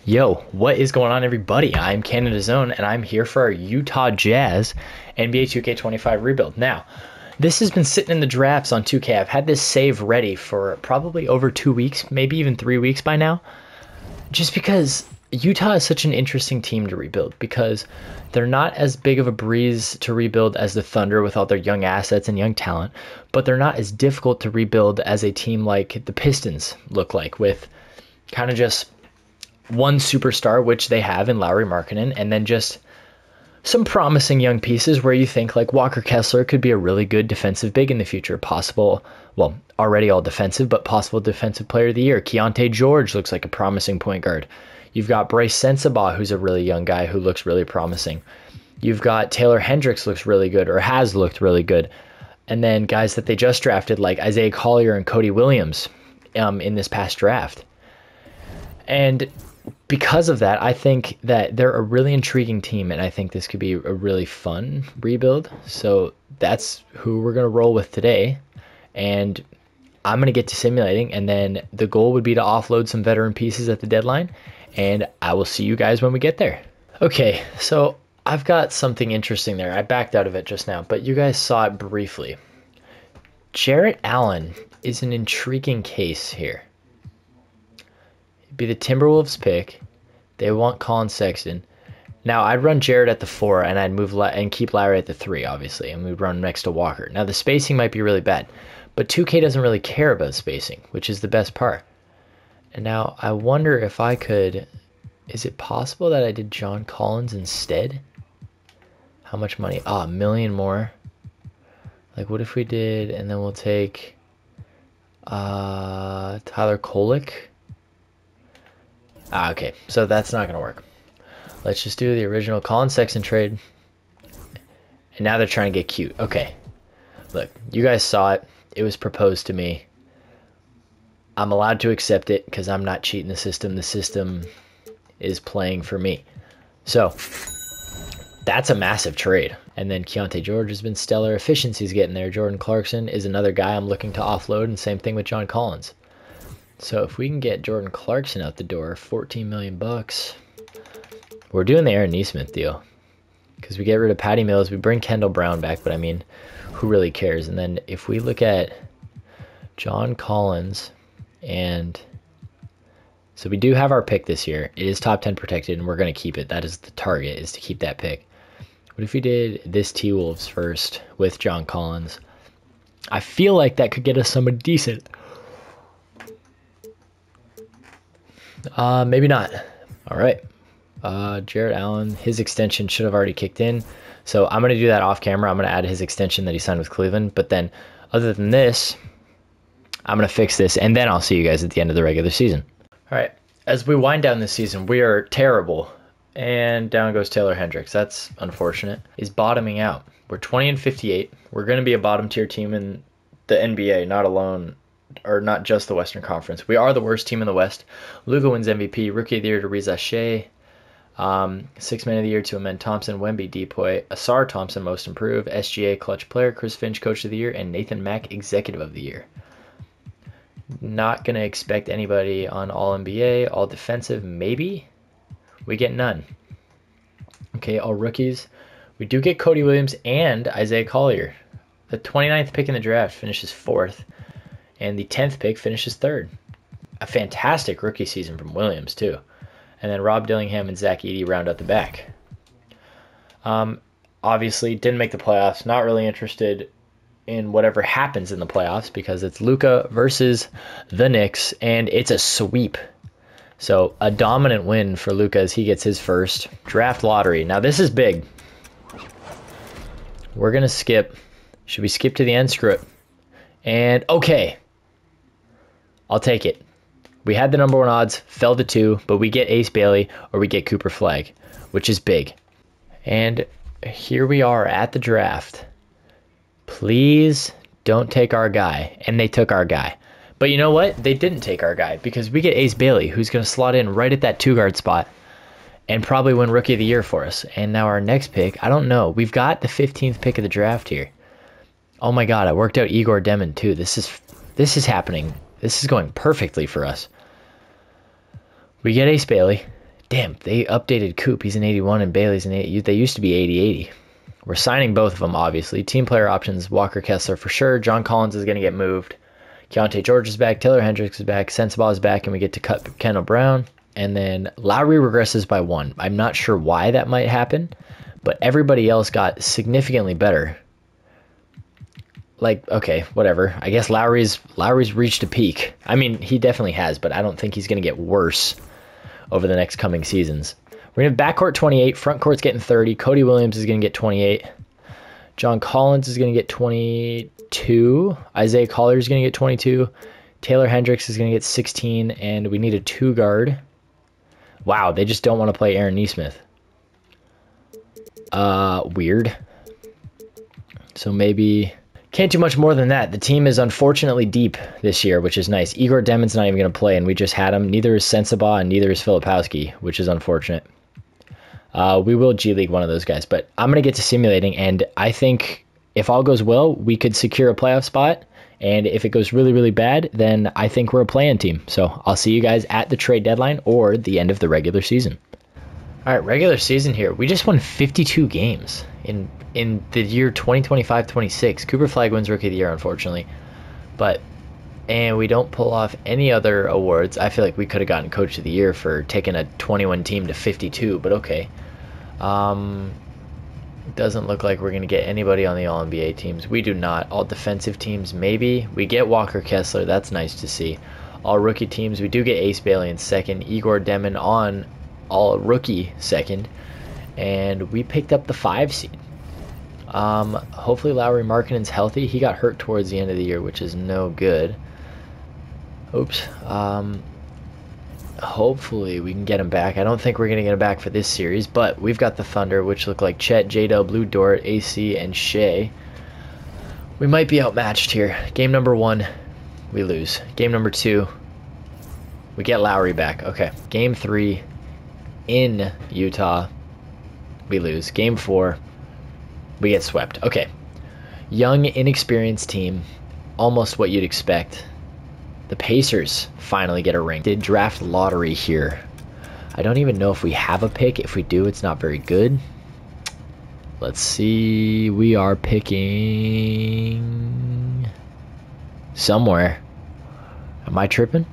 Yo, what is going on, everybody? I'm Canada's Own, and I'm here for our Utah Jazz NBA 2K25 rebuild. Now, this has been sitting in the drafts on 2K. I've had this save ready for probably over 2 weeks, maybe even 3 weeks by now, just because Utah is such an interesting team to rebuild, because they're not as big of a breeze to rebuild as the Thunder with all their young assets and young talent, but they're not as difficult to rebuild as a team like the Pistons look like, with kind of just one superstar, which they have in Lauri Markkanen, and then just some promising young pieces where you think like Walker Kessler could be a really good defensive big in the future. Possible, well, already all defensive, but possible defensive player of the year. Keontae George looks like a promising point guard. You've got Bryce Sensabaugh, who's a really young guy who looks really promising. You've got Taylor Hendricks looks really good, or has looked really good. And then guys that they just drafted like Isaiah Collier and Cody Williams in this past draft. And because of that, I think that they're a really intriguing team, and I think this could be a really fun rebuild. So that's who we're going to roll with today. And I'm going to get to simulating, and then the goal would be to offload some veteran pieces at the deadline, and I will see you guys when we get there. Okay, so I've got something interesting there. I backed out of it just now, but you guys saw it briefly. Jarrett Allen is an intriguing case here. Be the Timberwolves pick. They want Colin Sexton. Now I'd run Jared at the 4, and I'd move and keep Lauri at the 3, obviously, and we'd run next to Walker. Now the spacing might be really bad, but 2K doesn't really care about spacing, which is the best part. And now I wonder if I could. Is it possible that I did John Collins instead? How much money? Ah, $1 million more. Like, what if we did, and then we'll take Tyler Kolek. Okay, so that's not going to work. Let's just do the original Colin Sexton trade. And now they're trying to get cute. Okay, look, you guys saw it. It was proposed to me. I'm allowed to accept it because I'm not cheating the system. The system is playing for me. So that's a massive trade. And then Keontae George has been stellar. Efficiency's getting there. Jordan Clarkson is another guy I'm looking to offload, and same thing with John Collins. So if we can get Jordan Clarkson out the door, $14 million, we're doing the Aaron Nesmith deal. Because we get rid of Patty Mills, we bring Kendall Brown back, but I mean, who really cares? And then if we look at John Collins, and so we do have our pick this year. It is top 10 protected, and we're going to keep it. That is the target, is to keep that pick. What if we did this T-Wolves first with John Collins? I feel like that could get us someone decent. Maybe not. All right. Jarrett Allen, his extension should have already kicked in. So I'm going to do that off camera. I'm going to add his extension that he signed with Cleveland. But then other than this, I'm going to fix this, and then I'll see you guys at the end of the regular season. All right. As we wind down this season, we are terrible. And down goes Taylor Hendricks. That's unfortunate. He's bottoming out. We're 20-58. We're going to be a bottom tier team in the NBA, not alone. Or not just the Western Conference. We are the worst team in the West. Luka wins MVP. Rookie of the Year to Reza Shea. Sixth Man of the Year to Amen Thompson. Wemby Depoy. Asar Thompson Most Improved. SGA Clutch Player. Chris Finch Coach of the Year. And Nathan Mack Executive of the Year. Not going to expect anybody on All-NBA. All Defensive, maybe. We get none. Okay, all rookies. We do get Cody Williams and Isaiah Collier. The 29th pick in the draft finishes 4th. And the 10th pick finishes 3rd. A fantastic rookie season from Williams, too. And then Rob Dillingham and Zach Edey round out the back. Obviously, didn't make the playoffs. Not really interested in whatever happens in the playoffs, because it's Luka versus the Knicks, and it's a sweep. So a dominant win for Luka as he gets his first draft lottery. Now, this is big. We're going to skip. Should we skip to the end? Screw it. And, okay. I'll take it. We had the number 1 odds, fell to 2, but we get Ace Bailey or we get Cooper Flagg, which is big. And here we are at the draft. Please don't take our guy. And they took our guy. But you know what? They didn't take our guy, because we get Ace Bailey, who's going to slot in right at that 2-guard spot and probably win Rookie of the Year for us. And now our next pick, I don't know. We've got the 15th pick of the draft here. Oh my God, I worked out Igor Demon too. This is happening. This is going perfectly for us. We get Ace Bailey, Damn, they updated Coop. He's an 81 and Bailey's an 80. They used to be 80-80. We're signing both of them, obviously. Team player options, Walker Kessler for sure. John Collins is going to get moved. Keontae George is back. Taylor Hendricks is back. Sensabaugh is back, and we get to cut Kendall Brown. And then Lauri regresses by 1. I'm not sure why that might happen, but everybody else got significantly better. Like, okay, whatever. I guess Lauri's reached a peak. I mean, he definitely has, but I don't think he's going to get worse over the next coming seasons. We're going to have backcourt 28. Front court's getting 30. Cody Williams is going to get 28. John Collins is going to get 22. Isaiah Collier is going to get 22. Taylor Hendricks is going to get 16. And we need a 2 guard. Wow, they just don't want to play Aaron Nesmith. Weird. So maybe... Can't do much more than that. The team is unfortunately deep this year, which is nice. Igor Demon's not even going to play, and we just had him. Neither is Sensabaugh, and neither is Filipowski, which is unfortunate. We will G League one of those guys, but I'm going to get to simulating, and I think if all goes well, we could secure a playoff spot, and if it goes really, really bad, then I think we're a play-in team. So I'll see you guys at the trade deadline or the end of the regular season. All right, regular season here. We just won 52 games in the year 2025-26. Cooper Flagg wins Rookie of the Year, unfortunately. And we don't pull off any other awards. I feel like we could have gotten Coach of the Year for taking a 21 team to 52, but okay. Doesn't look like we're going to get anybody on the All-NBA teams. We do not. All defensive teams, maybe. We get Walker Kessler. That's nice to see. All rookie teams, we do get Ace Bailey in second. Igor Demon on all rookie second. And we picked up the 5 seed. Hopefully Lauri Markkanen's healthy. He got hurt towards the end of the year, which is no good. Oops. Hopefully we can get him back. I don't think we're going to get him back for this series, but we've got the Thunder, which look like Chet, J-Dub, Lou Dort, AC, and Shea. We might be outmatched here. Game number 1, we lose. Game number 2, we get Lauri back. Okay. Game 3, in Utah, we lose. Game 4, we get swept. Okay. Young, inexperienced team. Almost what you'd expect. The Pacers finally get a ring. Did draft lottery here. I don't even know if we have a pick. If we do, it's not very good. Let's see. We are picking somewhere. Am I tripping?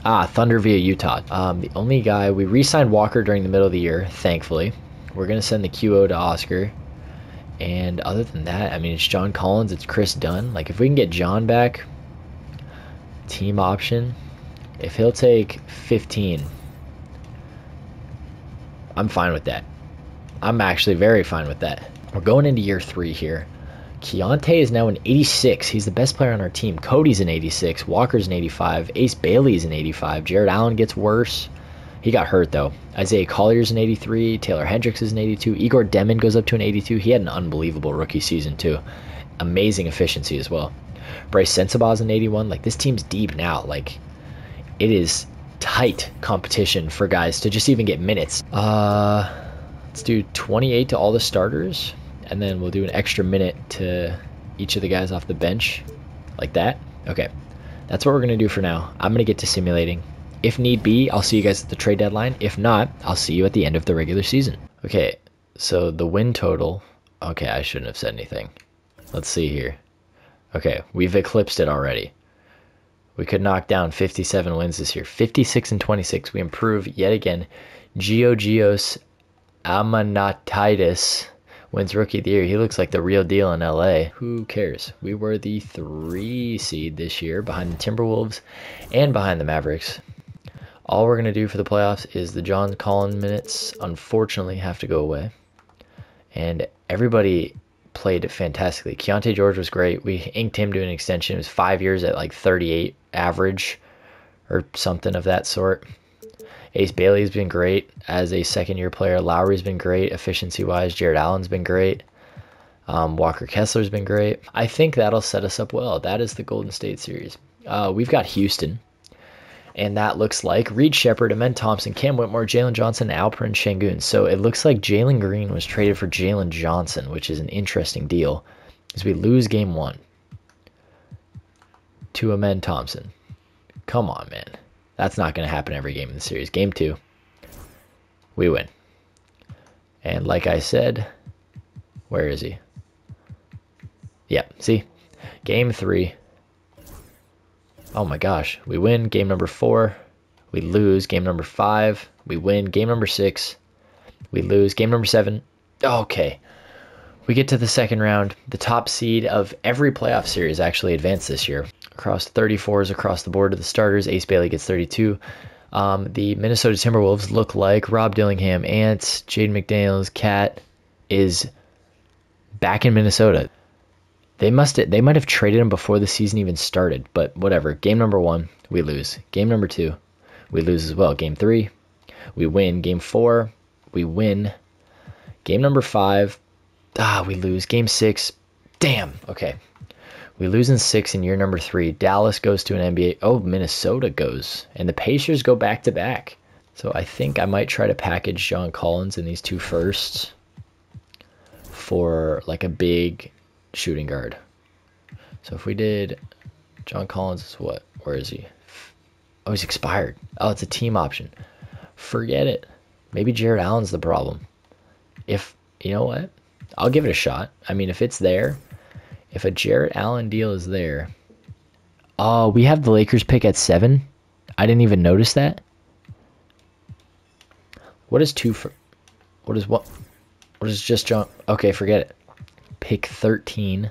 Thunder via Utah. The only guy, we re-signed Walker during the middle of the year, thankfully. We're going to send the QO to Oscar. And other than that, I mean, it's John Collins, it's Chris Dunn. Like, if we can get John back, team option, if he'll take 15, I'm fine with that. I'm actually very fine with that. We're going into year 3 here. Keontae is now an 86. He's the best player on our team. Cody's an 86. Walker's an 85. Ace Bailey's an 85. Jared Allen gets worse. He got hurt, though. Isaiah Collier's an 83. Taylor Hendricks is an 82. Igor Demon goes up to an 82. He had an unbelievable rookie season, too. Amazing efficiency as well. Bryce Sensabaugh's an 81. Like, this team's deep now. Like, it is tight competition for guys to just even get minutes. Let's do 28 to all the starters. And then we'll do an extra minute to each of the guys off the bench. Like that. Okay. That's what we're going to do for now. I'm going to get to simulating. If need be, I'll see you guys at the trade deadline. If not, I'll see you at the end of the regular season. Okay, so the win total. Okay, I shouldn't have said anything. Let's see here. Okay, we've eclipsed it already. We could knock down 57 wins this year. 56 and 26. We improve yet again. Georgios Amanatidis wins Rookie of the Year. He looks like the real deal in LA. Who cares? We were the 3 seed this year behind the Timberwolves and behind the Mavericks. All we're going to do for the playoffs is the John Collins minutes, unfortunately, have to go away. And everybody played fantastically. Keontae George was great. We inked him to an extension. It was 5 years at like 38 average or something of that sort. Ace Bailey's been great as a second-year player. Lauri's been great efficiency-wise. Jared Allen's been great. Walker Kessler's been great. I think that'll set us up well. That is the Golden State series. We've got Houston. And that looks like Reed Shepard, Amen Thompson, Cam Whitmore, Jalen Johnson, Alperen Şengün. So it looks like Jalen Green was traded for Jalen Johnson, which is an interesting deal. As we lose game 1 to Amen Thompson. Come on, man. That's not going to happen every game in the series. Game 2. we win. And like I said, where is he? Yep, see? Game 3. Oh my gosh. We win game number 4. We lose game number 5. We win game number 6. We lose game number 7. Okay. We get to the second round. The top seed of every playoff series actually advanced this year. Across 34s across the board to the starters. Ace Bailey gets 32. The Minnesota Timberwolves look like Rob Dillingham, Ants, Jaden McDaniels, Cat is back in Minnesota. They might have traded him before the season even started, but whatever. Game number 1, we lose. Game number 2, we lose as well. Game 3, we win. Game 4, we win. Game number 5, we lose. Game 6, damn. Okay. We lose in 6 in year number 3. Dallas goes to an NBA. Oh, Minnesota goes. And the Pacers go back-to-back. So I think I might try to package John Collins in these 2 firsts for like a big shooting guard. So if we did John Collins is what? Where is he? Oh, he's expired. Oh, it's a team option. Forget it. Maybe Jared Allen's the problem. If, you know what? I'll give it a shot. I mean, if it's there, if a Jared Allen deal is there. Oh, we have the Lakers pick at 7. I didn't even notice that. What is 2 for? What is what? What is just John? Okay, forget it. Pick 13,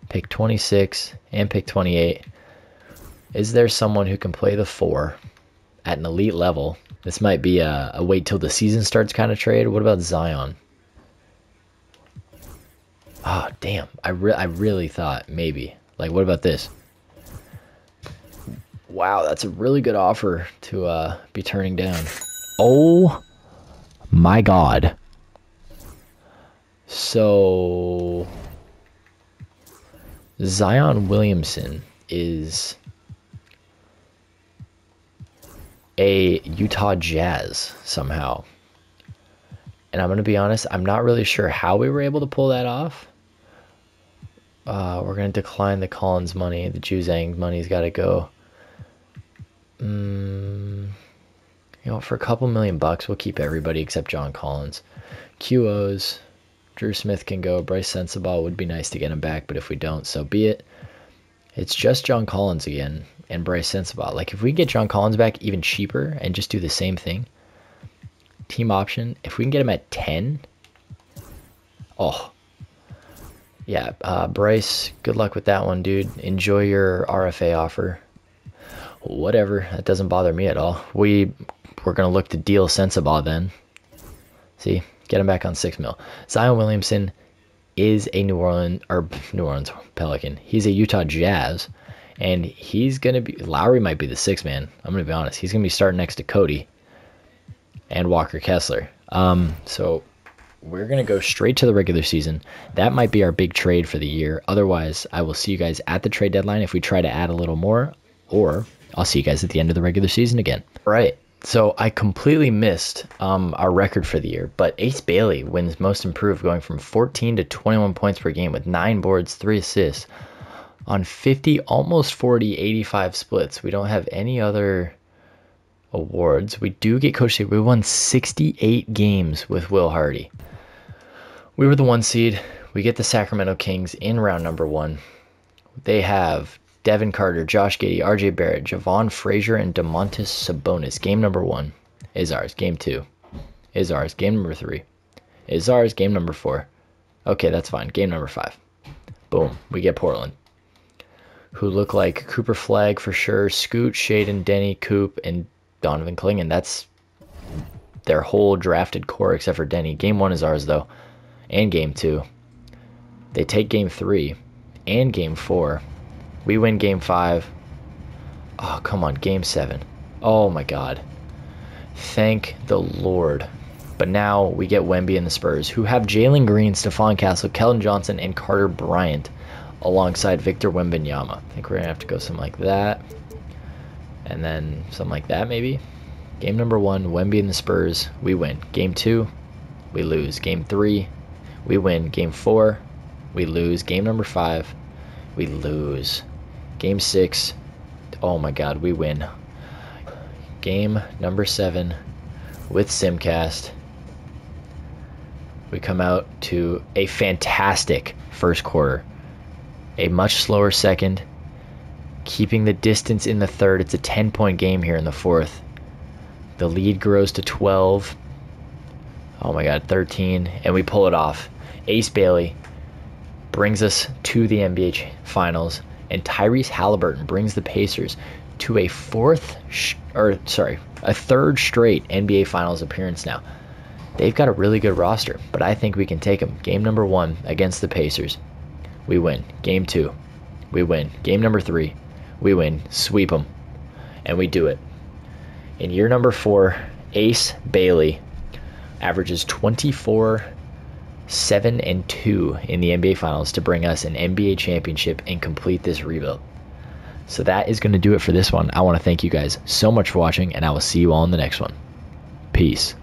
pick 26, and pick 28. Is there someone who can play the 4 at an elite level? This might be a wait till the season starts kind of trade. What about Zion? Oh, damn. I really thought maybe. Like, what about this? Wow, that's a really good offer to be turning down. Oh, my God. So, Zion Williamson is a Utah Jazz somehow. And I'm going to be honest, I'm not really sure how we were able to pull that off. We're going to decline the Collins money. The Juzang money's got to go. You know, for a couple $1,000,000, we'll keep everybody except John Collins. QOs, Drew Smith can go. Bryce Sensabaugh would be nice to get him back, but if we don't, so be it. It's just John Collins again and Bryce Sensabaugh. Like, if we get John Collins back even cheaper and just do the same thing, team option, if we can get him at 10, oh, yeah, Bryce, good luck with that one, dude. Enjoy your RFA offer. Whatever, that doesn't bother me at all. We're going to look to deal Sensabaugh then. See, get him back on 6 mil. Zion Williamson is a New Orleans Pelican. He's a Utah Jazz, and he's going to be, Lauri might be the 6th man. I'm going to be honest. He's going to be starting next to Cody and Walker Kessler. So we're going to go straight to the regular season. That might be our big trade for the year. Otherwise, I will see you guys at the trade deadline if we try to add a little more, or I'll see you guys at the end of the regular season again. All right. So I completely missed our record for the year, but Ace Bailey wins most improved, going from 14 to 21 points per game with 9 boards, 3 assists on 50, almost 40, 85 splits. We don't have any other awards. We do get Coach State. We won 68 games with Will Hardy. We were the 1 seed. We get the Sacramento Kings in round number 1. They have Devin Carter, Josh Giddey, RJ Barrett, Javon Frazier, and Domantas Sabonis. Game number 1 is ours. Game 2 is ours. Game number 3 is ours. Game number 4. Okay, that's fine. Game number 5. Boom. We get Portland, who look like Cooper Flagg for sure. Scoot, Shaden, Denny, Coop, and Donovan Clingan. That's their whole drafted core except for Denny. Game 1 is ours, though. And game 2. They take game 3 and game 4. We win game 5. Oh, come on. Game 7. Oh, my God. Thank the Lord. But now we get Wemby and the Spurs, who have Jalen Green, Stephon Castle, Keldon Johnson, and Carter Bryant alongside Victor Wembanyama. I think we're going to have to go something like that. And then something like that, maybe. Game number 1, Wemby and the Spurs. We win. Game 2, we lose. Game 3, we win. Game 4, we lose. Game number 5, we lose. Game 6, oh my God, we win. Game number 7, with Simcast. We come out to a fantastic first quarter. A much slower second. Keeping the distance in the third. It's a 10-point game here in the fourth. The lead grows to 12. Oh my god, 13. And we pull it off. Ace Bailey brings us to the NBA Finals. And Tyrese Halliburton brings the Pacers to a third straight NBA Finals appearance now. They've got a really good roster, but I think we can take them. Game number 1 against the Pacers, we win. Game 2, we win. Game number 3, we win. Sweep them, and we do it. In year number 4, Ace Bailey averages 24, 7, and 2 in the NBA Finals to bring us an NBA championship and complete this rebuild. So that is going to do it for this one. I want to thank you guys so much for watching, and I will see you all in the next one. Peace.